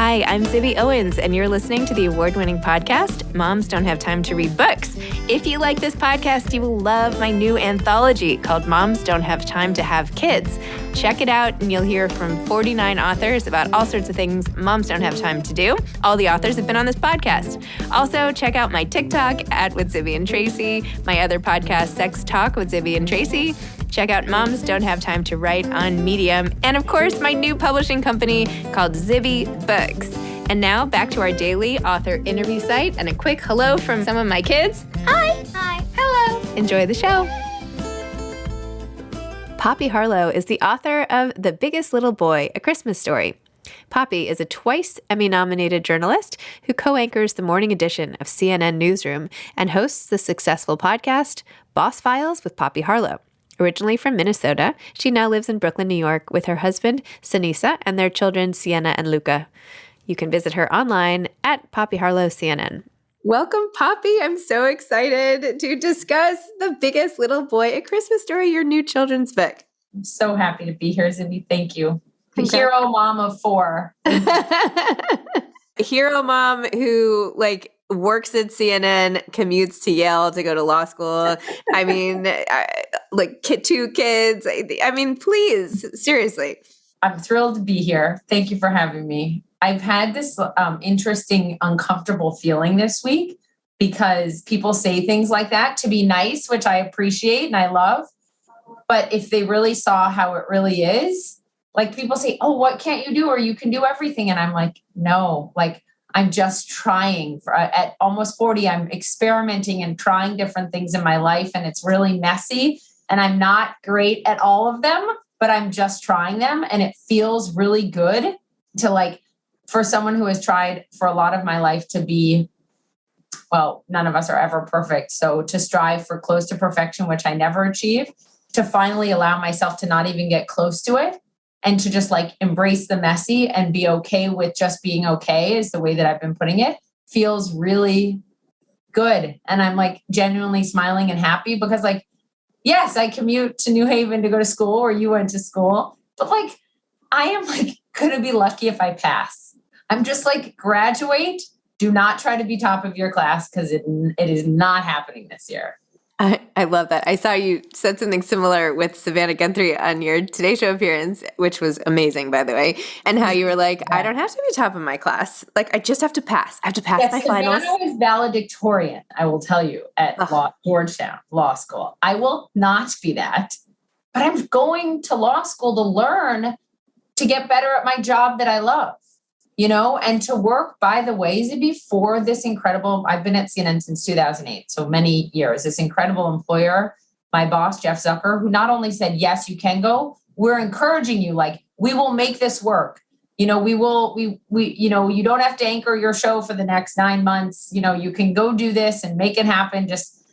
Hi, I'm Zibby Owens, and you're listening to the award-winning podcast, Moms Don't Have Time to Read Books. If you like this podcast, you will love my new anthology called Moms Don't Have Time to Have Kids. Check it out, and you'll hear from 49 authors about all sorts of things moms don't have time to do. All the authors have been on this podcast. Also, check out my TikTok with Zibby and Tracy, my other podcast, Sex Talk with Zibby and Tracy. Check out Moms Don't Have Time to Write on Medium. And of course, my new publishing company called Zibby Books. And now back to our daily author interview site and a quick hello from some of my kids. Hi. Hi. Hello. Enjoy the show. Poppy Harlow is the author of The Biggest Little Boy, A Christmas Story. Poppy is a twice Emmy-nominated journalist who co-anchors the morning edition of CNN Newsroom and hosts the successful podcast Boss Files with Poppy Harlow. Originally from Minnesota, she now lives in Brooklyn, New York with her husband, Sinisa, and their children, Sienna and Luca. You can visit her online at Poppy Harlow CNN. Welcome, Poppy. I'm so excited to discuss The Biggest Little Boy, A Christmas Story, your new children's book. I'm so happy to be here, Zibby. Thank you. The hero mom of 4. Hero mom who, works at CNN, commutes to Yale to go to law school. I mean, 2 kids. I mean, please, seriously. I'm thrilled to be here. Thank you for having me. I've had this interesting, uncomfortable feeling this week because people say things like that to be nice, which I appreciate and I love. But if they really saw how it really is, people say, oh, what can't you do? Or you can do everything. And I'm like, no, I'm just trying. At almost 40, I'm experimenting and trying different things in my life. And it's really messy. And I'm not great at all of them, but I'm just trying them. And it feels really good to for someone who has tried for a lot of my life to be, well, none of us are ever perfect. So to strive for close to perfection, which I never achieve, to finally allow myself to not even get close to it. And to just embrace the messy and be okay with just being okay is the way that I've been putting it, feels really good. And I'm genuinely smiling and happy because yes, I commute to New Haven to go to school where you went to school, but I am going to be lucky if I pass. I'm just graduate. Do not try to be top of your class because it is not happening this year. I love that. I saw you said something similar with Savannah Guthrie on your Today Show appearance, which was amazing, by the way, and how you were I don't have to be top of my class. I just have to pass. I have to pass my finals. Savannah was valedictorian, I will tell you, at Georgetown Law School. I will not be that, but I'm going to law school to learn to get better at my job that I love. And to work, by the way, Zibby, for this incredible, I've been at CNN since 2008, so many years, this incredible employer, my boss, Jeff Zucker, who not only said, yes, you can go, we're encouraging you, we will make this work. You don't have to anchor your show for the next 9 months. You can go do this and make it happen. Just,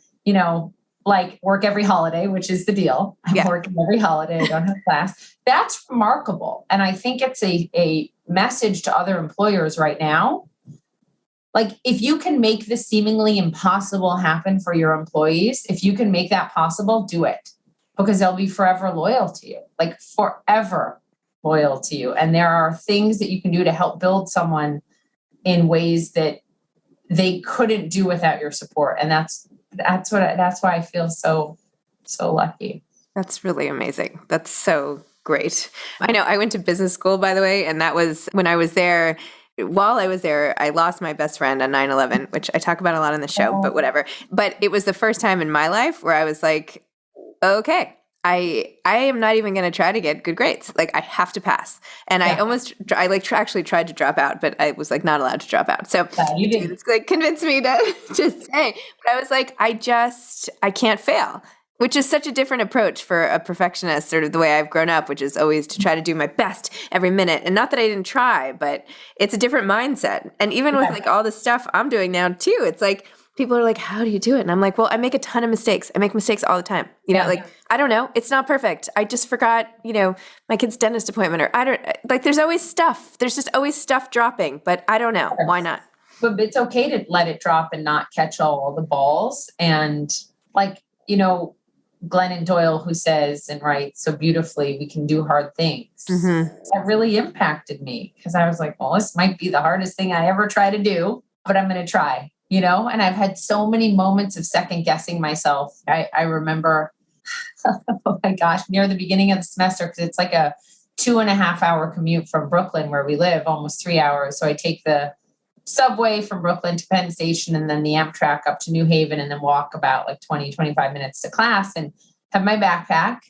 work every holiday, which is the deal. I'm working every holiday. I don't have class. That's remarkable. And I think it's a message to other employers right now. If you can make the seemingly impossible happen for your employees, if you can make that possible, do it because they'll be forever loyal to you, forever loyal to you. And there are things that you can do to help build someone in ways that they couldn't do without your support. And that's why I feel so lucky. That's really amazing. That's so great. I know I went to business school, by the way, and that was when I was there. While I was there, I lost my best friend on 9/11, which I talk about a lot on the show, but whatever. But it was the first time in my life where I was okay, I am not even going to try to get good grades. I have to pass. And I actually tried to drop out, but I was not allowed to drop out. So it's convinced me to just stay. But I was I can't fail. Which is such a different approach for a perfectionist, sort of the way I've grown up, which is always to try to do my best every minute. And not that I didn't try, but it's a different mindset. And even with all the stuff I'm doing now too, it's people are how do you do it? And I'm well, I make a ton of mistakes. I make mistakes all the time. I don't know. It's not perfect. I just forgot, my kid's dentist appointment or I don't there's always stuff. There's just always stuff dropping, but I don't know. Why not? But it's okay to let it drop and not catch all the balls. And Glennon Doyle, who says and writes so beautifully, we can do hard things. Mm-hmm. That really impacted me because I was like, well, this might be the hardest thing I ever try to do, but I'm going to try, and I've had so many moments of second guessing myself. I remember, oh my gosh, near the beginning of the semester, because it's like a 2.5 hour commute from Brooklyn where we live, almost 3 hours. So I take the subway from Brooklyn to Penn Station and then the Amtrak up to New Haven and then walk about like 20, 25 minutes to class and have my backpack,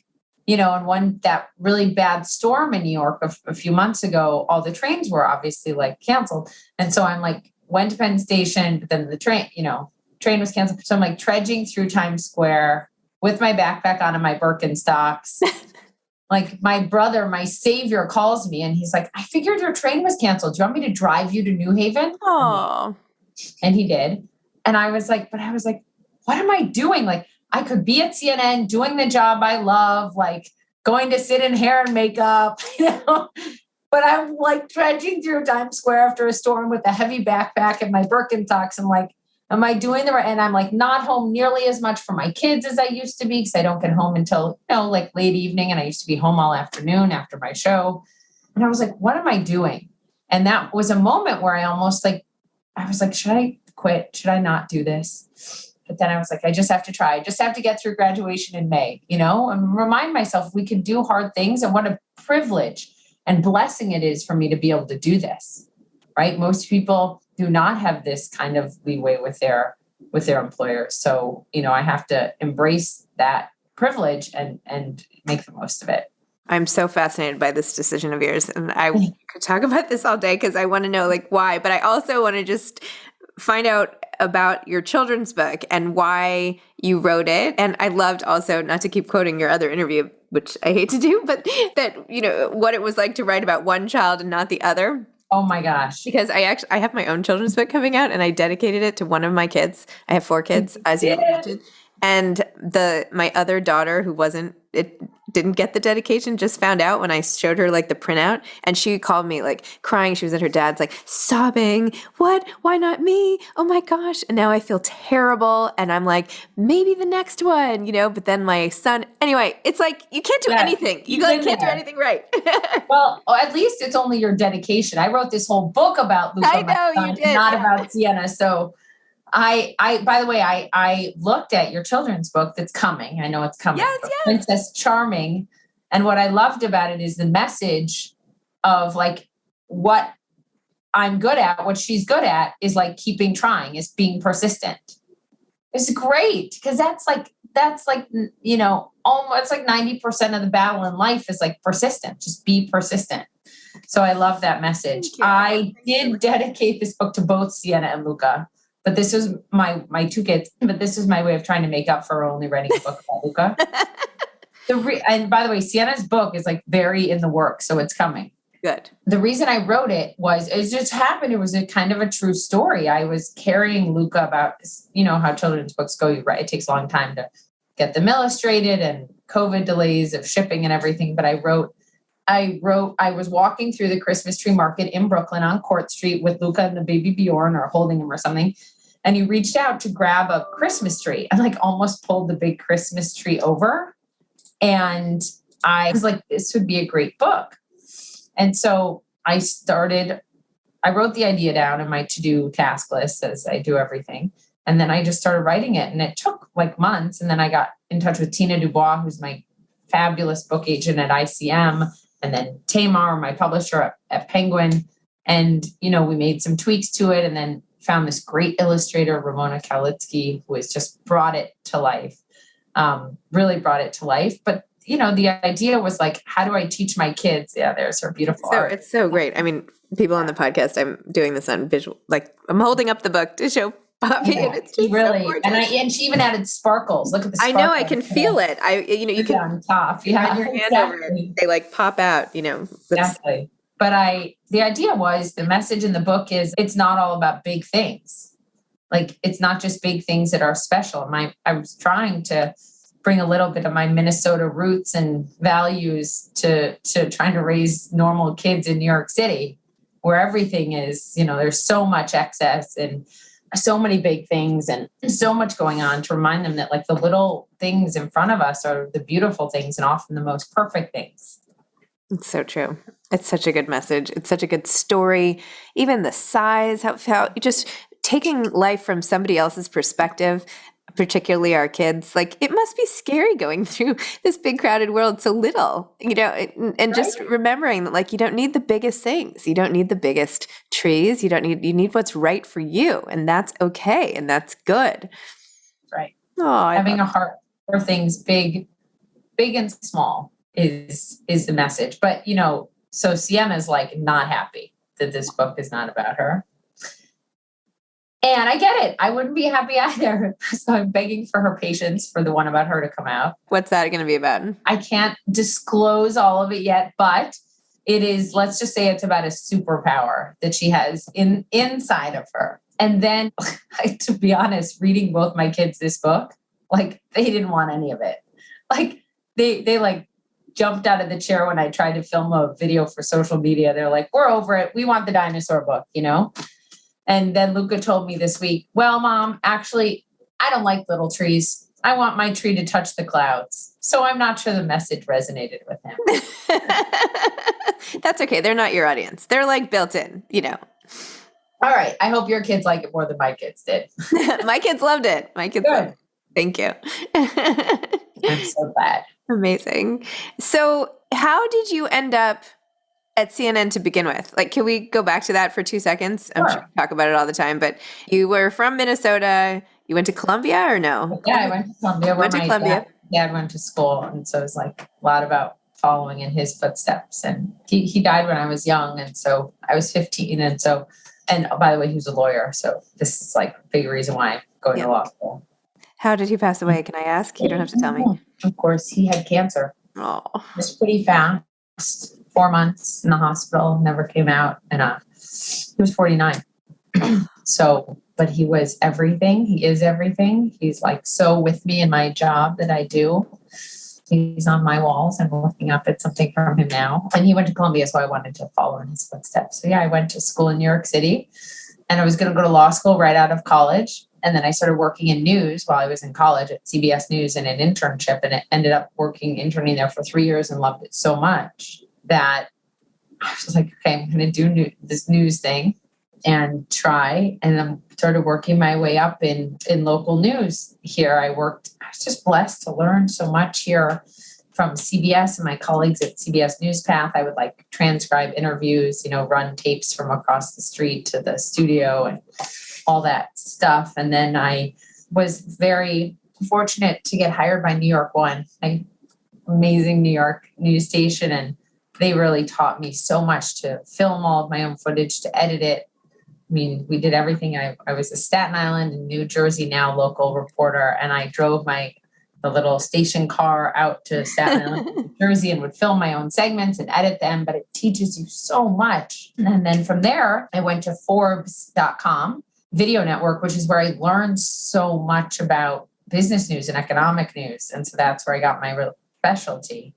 and that really bad storm in New York a few months ago, all the trains were obviously like canceled. And so I'm like, went to Penn Station, but then the train was canceled. So I'm like trudging through Times Square with my backpack on and my Birkenstocks. Like my brother, my savior, calls me and he's like, I figured your train was canceled. Do you want me to drive you to New Haven? Oh, and he did. And I was like, what am I doing? Like I could be at CNN doing the job I love, like going to sit in hair and makeup, but I'm like trudging through Times Square after a storm with a heavy backpack and my Birkenstocks. I'm like, am I doing the right? And I'm like not home nearly as much for my kids as I used to be because I don't get home until, like late evening. And I used to be home all afternoon after my show. And I was like, what am I doing? And that was a moment where I was like, should I quit? Should I not do this? But then I was like, I just have to try. I just have to get through graduation in May, and remind myself we can do hard things and what a privilege and blessing it is for me to be able to do this, right? Most people do not have this kind of leeway with their employers. So, I have to embrace that privilege and make the most of it. I'm so fascinated by this decision of yours. And I could talk about this all day because I want to know like why, but I also want to just find out about your children's book and why you wrote it. And I loved also, not to keep quoting your other interview, which I hate to do, but that, what it was like to write about one child and not the other. Oh my gosh. Because I have my own children's book coming out and I dedicated it to one of my kids. I have 4 kids, as you mentioned. And my other daughter who didn't get the dedication, just found out when I showed her like the printout, and she called me like crying. She was at her dad's like sobbing, what? Why not me? Oh my gosh. And now I feel terrible. And I'm like, maybe the next one, but then my son, anyway, it's like, you can't do anything. You like can't do anything right. Well, at least it's only your dedication. I wrote this whole book about Luca. I know you did. Not about Sienna. So I by the way, I looked at your children's book that's coming. I know it's coming. Yes. Princess Charming. And what I loved about it is the message of like what I'm good at, what she's good at is like keeping trying, is being persistent. It's great because that's like, almost like 90% of the battle in life is like persistent. Just be persistent. So I love that message. I did dedicate this book to both Sienna and Luca. But this was my 2 kids. But this was my way of trying to make up for only writing a book about Luca. And by the way, Sienna's book is like very in the works, so it's coming. Good. The reason I wrote it just happened. It was a kind of a true story. I was carrying Luca about, how children's books go. It takes a long time to get them illustrated and COVID delays of shipping and everything. But I was walking through the Christmas tree market in Brooklyn on Court Street with Luca and the baby Bjorn, or holding him or something. And he reached out to grab a Christmas tree and like almost pulled the big Christmas tree over. And I was like, this would be a great book. And so I wrote the idea down in my to-do task list as I do everything. And then I just started writing it, and it took like months. And then I got in touch with Tina Dubois, who's my fabulous book agent at ICM. And then Tamar, my publisher at Penguin. And, we made some tweaks to it, and then found this great illustrator, Ramona Kalitsky, who has just brought it to life, really brought it to life. But, the idea was like, how do I teach my kids? Yeah, there's her beautiful art. It's so great. I mean, people on the podcast, I'm doing this on visual, like I'm holding up the book to show Poppy, and it's just really, so and she even added sparkles. Look at the sparkles. I know, I can feel it. You can on top. You have your hand over it. They like pop out, Exactly. But the idea was, the message in the book is, it's not all about big things. Like, it's not just big things that are special. I was trying to bring a little bit of my Minnesota roots and values to trying to raise normal kids in New York City, where everything is, there's so much excess and so many big things and so much going on, to remind them that like the little things in front of us are the beautiful things and often the most perfect things. It's so true. It's such a good message. It's such a good story. Even the size, how just taking life from somebody else's perspective, particularly our kids, like it must be scary going through this big crowded world so little, and just remembering that like you don't need the biggest things. You don't need the biggest trees. You need what's right for you, and that's okay and that's good. Right. Oh, having a heart for things big and small is the message. But so Sienna's like not happy that this book is not about her. And I get it. I wouldn't be happy either. So I'm begging for her patience for the one about her to come out. What's that going to be about? I can't disclose all of it yet, but it is, let's just say it's about a superpower that she has inside of her. And then, to be honest, reading both my kids this book, like they didn't want any of it. Like they like jumped out of the chair when I tried to film a video for social media. They're like, we're over it. We want the dinosaur book, And then Luca told me this week, well, Mom, actually, I don't like little trees. I want my tree to touch the clouds. So I'm not sure the message resonated with him. That's okay. They're not your audience. They're like built in, All right. I hope your kids like it more than my kids did. My kids loved it. Loved it. Thank you. I'm so glad. Amazing. So how did you end up at CNN to begin with? Like, can we go back to that for 2 seconds? I'm sure we talk about it all the time, but you were from Minnesota. You went to Columbia or no? Yeah, I went to Columbia. Dad went to school. And so it was like a lot about following in his footsteps. And he died when I was young. And so I was 15. And by the way, he was a lawyer. So this is like a big reason why I'm going to law school. How did he pass away? Can I ask? You don't have to tell me. Of course, he had cancer. Oh, it was pretty fast. 4 months in the hospital, never came out. And he was 49. But he was everything. He is everything. He's like so with me in my job that I do. He's on my walls. I'm looking up at something from him now. And he went to Columbia, so I wanted to follow in his footsteps. So yeah, I went to school in New York City, and I was going to go to law school right out of college. And then I started working in news while I was in college at CBS News in an internship, and it ended up interning there for 3 years and loved it so much that I was like, okay, I'm going to do this news thing and try. And I started working my way up in local news here. I was just blessed to learn so much here from CBS and my colleagues at CBS News Path. I would like transcribe interviews, run tapes from across the street to the studio and all that stuff. And then I was very fortunate to get hired by New York One, an amazing New York news station. And they really taught me so much to film all of my own footage, to edit it. I mean, we did everything. I was a Staten Island and New Jersey Now local reporter, and I drove the little station car out to Staten Island, New Jersey, and would film my own segments and edit them, but it teaches you so much. And then from there, I went to Forbes.com video network, which is where I learned so much about business news and economic news. And so that's where I got my real specialty.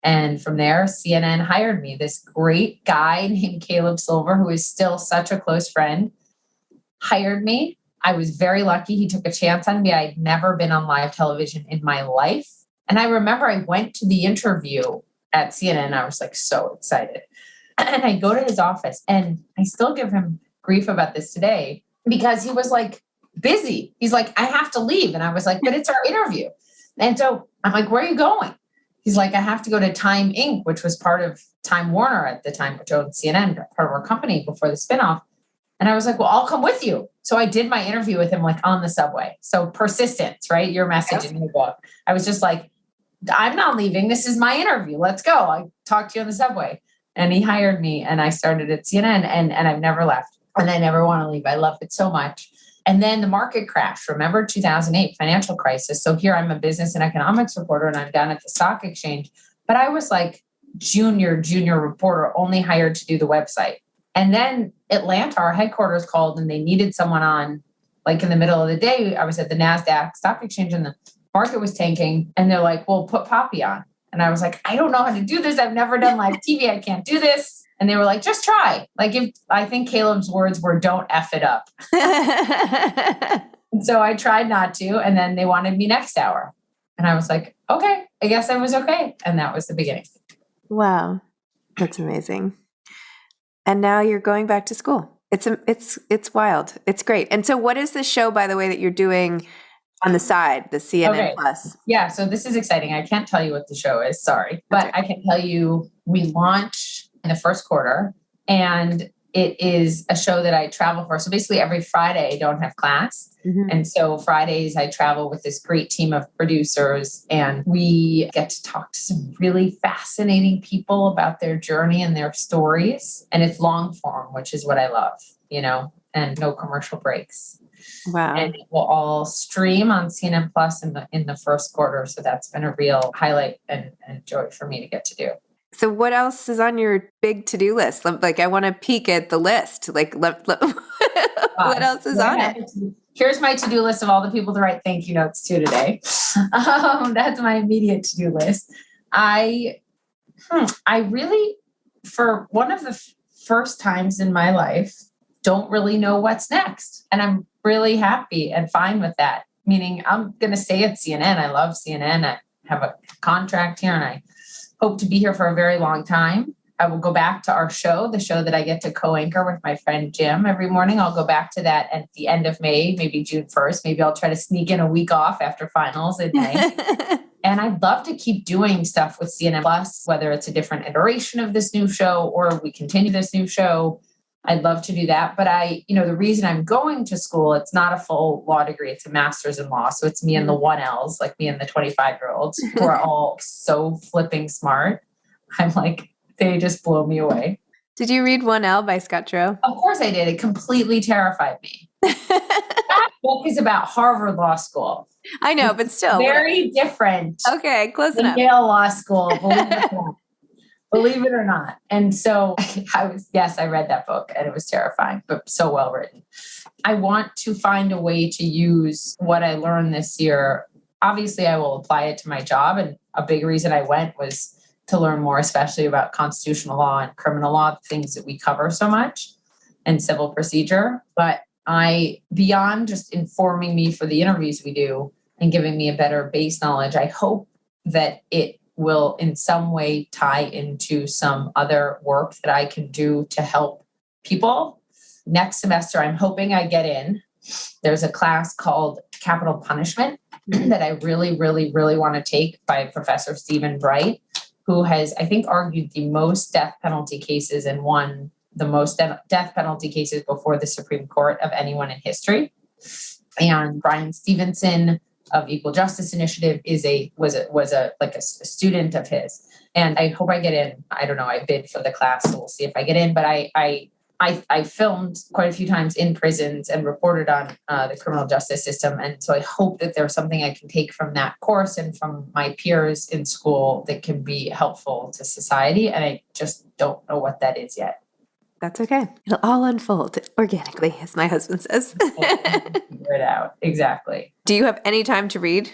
And from there, CNN hired me. This great guy named Caleb Silver, who is still such a close friend, hired me. I was very lucky. He took a chance on me. I'd never been on live television in my life. And I remember I went to the interview at CNN. I was like so excited. And I go to his office, and I still give him grief about this today because he was like busy. He's like, I have to leave. And I was like, but it's our interview. And so I'm like, where are you going? He's like, I have to go to Time Inc., which was part of Time Warner at the time, which owned CNN, part of our company before the spinoff. And I was like, well, I'll come with you. So I did my interview with him like on the subway. So persistence, right? Your message in your book. I was just like, I'm not leaving. This is my interview. Let's go. I talked to you on the subway. And he hired me, and I started at CNN, and I've never left. And I never want to leave. I love it so much. And then the market crash, remember 2008 financial crisis. So here I'm a business and economics reporter, and I'm down at the stock exchange, but I was like junior reporter, only hired to do the website. And then Atlanta, our headquarters called, and they needed someone on like in the middle of the day. I was at the NASDAQ stock exchange, and the market was tanking, and they're like, well, put Poppy on. And I was like, I don't know how to do this. I've never done live TV. I can't do this. And they were like, just try. Like, if I think Caleb's words were, don't F it up. And so I tried not to. And then they wanted me next hour. And I was like, okay, I guess I was okay. And that was the beginning. Wow. That's amazing. And now you're going back to school. It's wild. It's great. And so what is the show, by the way, that you're doing on the side, the CNN Plus? Yeah. So this is exciting. I can't tell you what the show is. Sorry. But I can tell you we launch in the first quarter, and it is a show that I travel for. So basically every Friday I don't have class. Mm-hmm. And so Fridays I travel with this great team of producers, and we get to talk to some really fascinating people about their journey and their stories. And it's long form, which is what I love, and no commercial breaks. Wow. And it will all stream on CNN Plus in the first quarter. So that's been a real highlight and joy for me to get to do. So what else is on your big to-do list? Like, I want to peek at the list. Like, what else is on it? Here's my to-do list of all the people to write thank you notes to today. That's my immediate to-do list. I really, for one of the first times in my life, don't really know what's next. And I'm really happy and fine with that. Meaning I'm going to stay at CNN. I love CNN. I have a contract here, and I hope to be here for a very long time. I will go back to our show, the show that I get to co-anchor with my friend Jim every morning. I'll go back to that at the end of May, maybe June 1st. Maybe I'll try to sneak in a week off after finals in May. And I'd love to keep doing stuff with CNN Plus, whether it's a different iteration of this new show or we continue this new show. I'd love to do that. But the reason I'm going to school, it's not a full law degree. It's a master's in law. So it's me and the 1Ls, like me and the 25-year-olds who are all so flipping smart. I'm like, they just blow me away. Did you read 1L by Scott Turow? Of course I did. It completely terrified me. That book is about Harvard Law School. I know, but still. Very different. Okay, close enough. Yale Law School, believe it or not. And so I read that book and it was terrifying, but so well written. I want to find a way to use what I learned this year. Obviously, I will apply it to my job. And a big reason I went was to learn more, especially about constitutional law and criminal law, things that we cover so much, and civil procedure. But beyond just informing me for the interviews we do and giving me a better base knowledge, I hope that it will in some way tie into some other work that I can do to help people. Next semester, I'm hoping I get in. There's a class called Capital Punishment that I really, really, really want to take by Professor Stephen Bright, who has, I think, argued the most death penalty cases and won the most death penalty cases before the Supreme Court of anyone in history. And Brian Stevenson of Equal Justice Initiative was a student of his. And I hope I get in. I don't know. I bid for the class, so we'll see if I get in. But I filmed quite a few times in prisons and reported on the criminal justice system. And so I hope that there's something I can take from that course and from my peers in school that can be helpful to society. And I just don't know what that is yet. That's okay. It'll all unfold organically, as my husband says. Figure it out. Exactly. Do you have any time to read?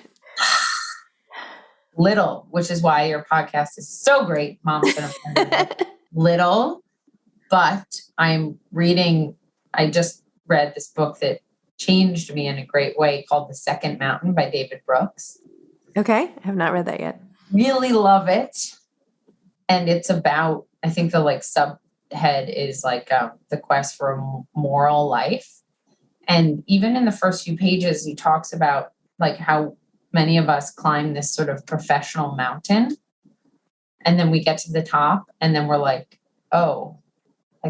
Little, which is why your podcast is so great. Mom's gonna little, but I'm reading. I just read this book that changed me in a great way called The Second Mountain by David Brooks. Okay. I have not read that yet. Really love it. And it's about, I think the subhead is the quest for a moral life. And even in the first few pages, he talks about how many of us climb this sort of professional mountain. And then we get to the top and then we're like, oh,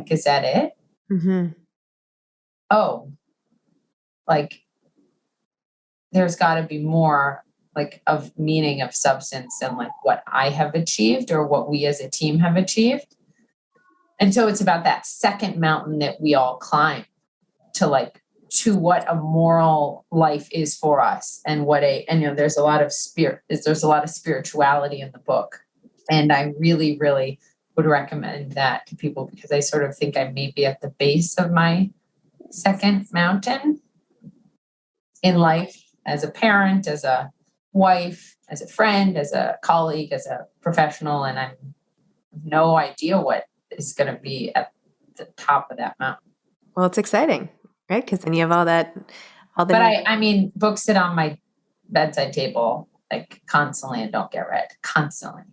is that it? Mm-hmm. Oh, there's got to be more of meaning, of substance than what I have achieved or what we as a team have achieved. And so it's about that second mountain that we all climb to what a moral life is for us and there's a lot of spirituality in the book. And I really, really would recommend that to people because I sort of think I may be at the base of my second mountain in life as a parent, as a wife, as a friend, as a colleague, as a professional. And I have no idea what is going to be at the top of that mountain. Well, it's exciting, right? Because then you have all the. But I mean, books sit on my bedside table like constantly and don't get read constantly.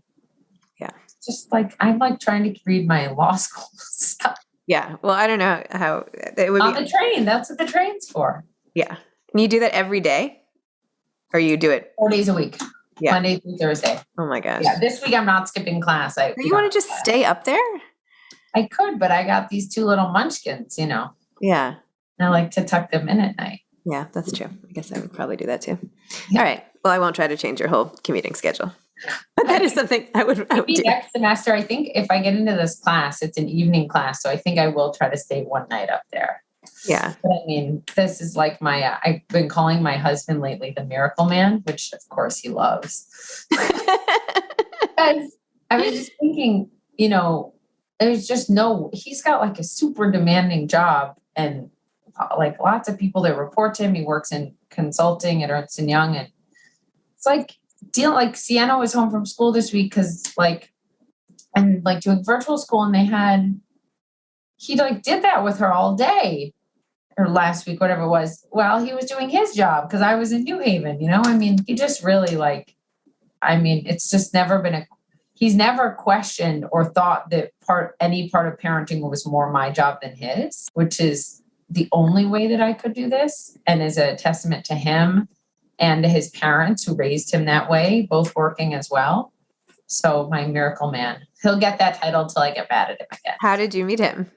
Yeah. Just like, I'm like trying to read my law school stuff. Yeah. Well, I don't know how it would On be. the train. That's what the train's for. Yeah. And you do that every day? Or you do it 4 days a week. Yeah. Monday through Thursday. Oh my gosh. Yeah. This week I'm not skipping class. You want to just stay up there? I could, but I got these 2 little munchkins, Yeah. And I like to tuck them in at night. Yeah, that's true. I guess I would probably do that too. Yeah. All right. Well, I won't try to change your whole commuting schedule. But that is something I would do. Next semester, I think if I get into this class, it's an evening class. So I think I will try to stay one night up there. Yeah. But I mean, this is like I've been calling my husband lately the Miracle Man, which of course he loves. Because I was just thinking, there's just he's got like a super demanding job and like lots of people that report to him. He works in consulting at Ernst & Young. And it's like Sienna was home from school this week because doing virtual school, and he did that with her all day or last week, whatever it was, while he was doing his job because I was in New Haven, I mean, he just really it's just never been he's never questioned or thought that any part of parenting was more my job than his, which is the only way that I could do this, and is a testament to him and to his parents who raised him that way, both working as well. So my Miracle Man, he'll get that title till I get mad at him again. How did you meet him?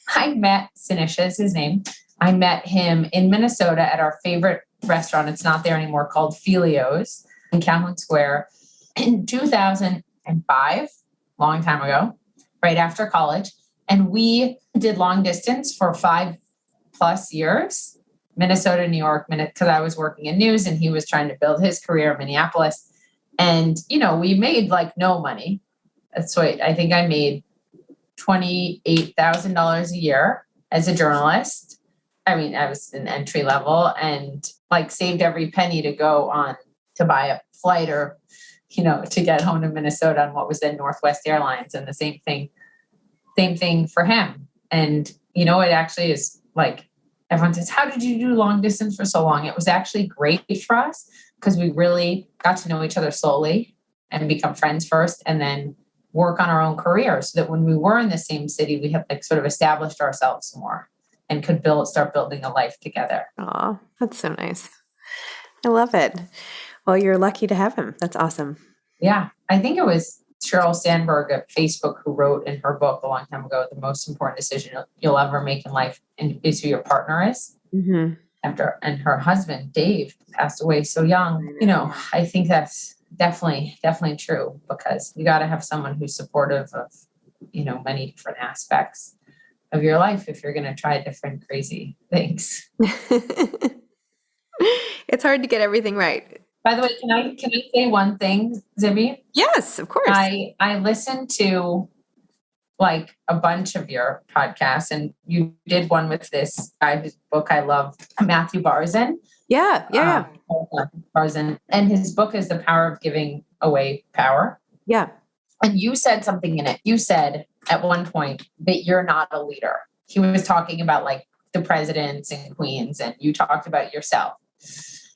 I met Sinisha is his name. I met him in Minnesota at our favorite restaurant. It's not there anymore, called Filio's in Calhoun Square in 2005, long time ago, right after college. And we did long distance for 5+ years, Minnesota, New York, because I was working in news and he was trying to build his career in Minneapolis. And, we made like no money. That's what I think I made $28,000 a year as a journalist. I mean, I was an entry level and saved every penny to go on to buy a flight or, to get home to Minnesota on what was then Northwest Airlines, and the same thing for him. And, it actually is everyone says, how did you do long distance for so long? It was actually great for us because we really got to know each other slowly and become friends first, and then work on our own careers so that when we were in the same city, we had sort of established ourselves more and could start building a life together. Oh, that's so nice. I love it. Well, you're lucky to have him. That's awesome. Yeah. I think it was Sheryl Sandberg at Facebook who wrote in her book a long time ago, the most important decision you'll ever make in life is who your partner is. Mm-hmm. And her husband, Dave, passed away so young. I think that's definitely true, because you got to have someone who's supportive of, many different aspects of your life if you're going to try different crazy things. It's hard to get everything right. By the way, can I say one thing, Zibby? Yes, of course. I listened to a bunch of your podcasts, and you did one with this guy whose book I love, Matthew Barzin. Yeah. Barzin, and his book is The Power of Giving Away Power. Yeah. And you said something in it. You said at one point that you're not a leader. He was talking about the presidents and queens, and you talked about yourself.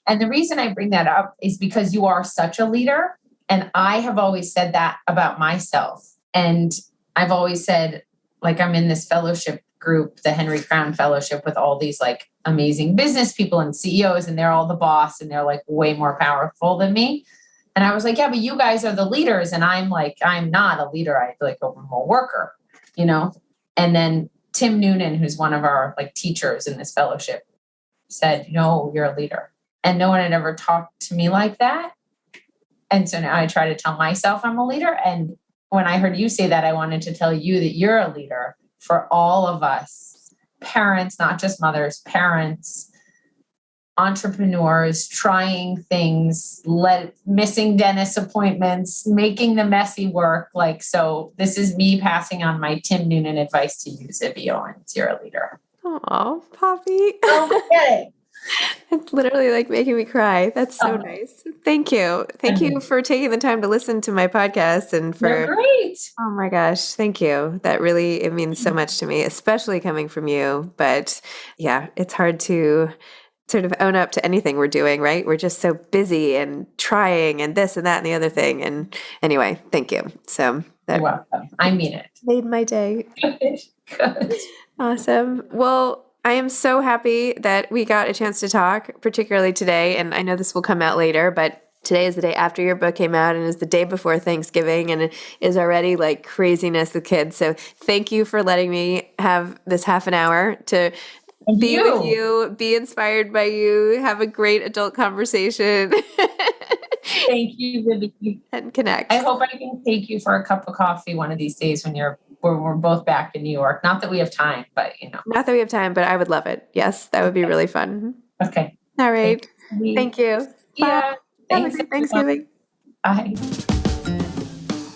And the reason I bring that up is because you are such a leader. And I have always said that about myself. And I've always said, I'm in this fellowship group, the Henry Crown Fellowship, with all these amazing business people and CEOs, and they're all the boss and they're way more powerful than me. And I was yeah, but you guys are the leaders. And I'm I'm not a leader. I feel I'm a worker, And then Tim Noonan, who's one of our teachers in this fellowship, said, no, you're a leader. And no one had ever talked to me like that. And so now I try to tell myself I'm a leader. And when I heard you say that, I wanted to tell you that you're a leader for all of us, parents, not just mothers, parents, entrepreneurs, trying things, missing dentist appointments, making the messy work. So this is me passing on my Tim Noonan advice to you, Zibby Owens. You're a leader. Oh, Poppy. Oh, get it. It's literally like making me cry. That's so nice. Thank you. Thank you for taking the time to listen to my podcast and You're for, great. oh my gosh, thank you. That really, it means so much to me, especially coming from you. But yeah, it's hard to sort of own up to anything we're doing, right? We're just so busy and trying and this and that and the other thing. And anyway, thank you. So that You're welcome. I mean it. made my day. Good. Awesome. Well, I am so happy that we got a chance to talk, particularly today. And I know this will come out later, but today is the day after your book came out and is the day before Thanksgiving and it is already like craziness with kids. So thank you for letting me have this half an hour to be with you, be inspired by you, have a great adult conversation. Thank you, Zibby. And connect. I hope I can take you for a cup of coffee one of these days when we're both back in New York. Not that we have time, but Not that we have time, but I would love it. Yes, that would be really fun. Okay. All right. Thank you. Yeah. Thanks. Have a good Thanksgiving. Bye.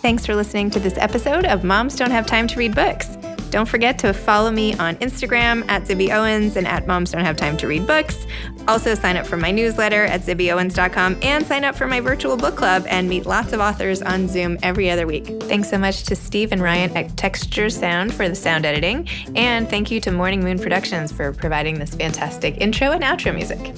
Thanks for listening to this episode of Moms Don't Have Time to Read Books. Don't forget to follow me on Instagram at Zibby Owens and at Moms Don't Have Time to Read Books. Also sign up for my newsletter at zibbyowens.com and sign up for my virtual book club and meet lots of authors on Zoom every other week. Thanks so much to Steve and Ryan at Texture Sound for the sound editing. And thank you to Morning Moon Productions for providing this fantastic intro and outro music.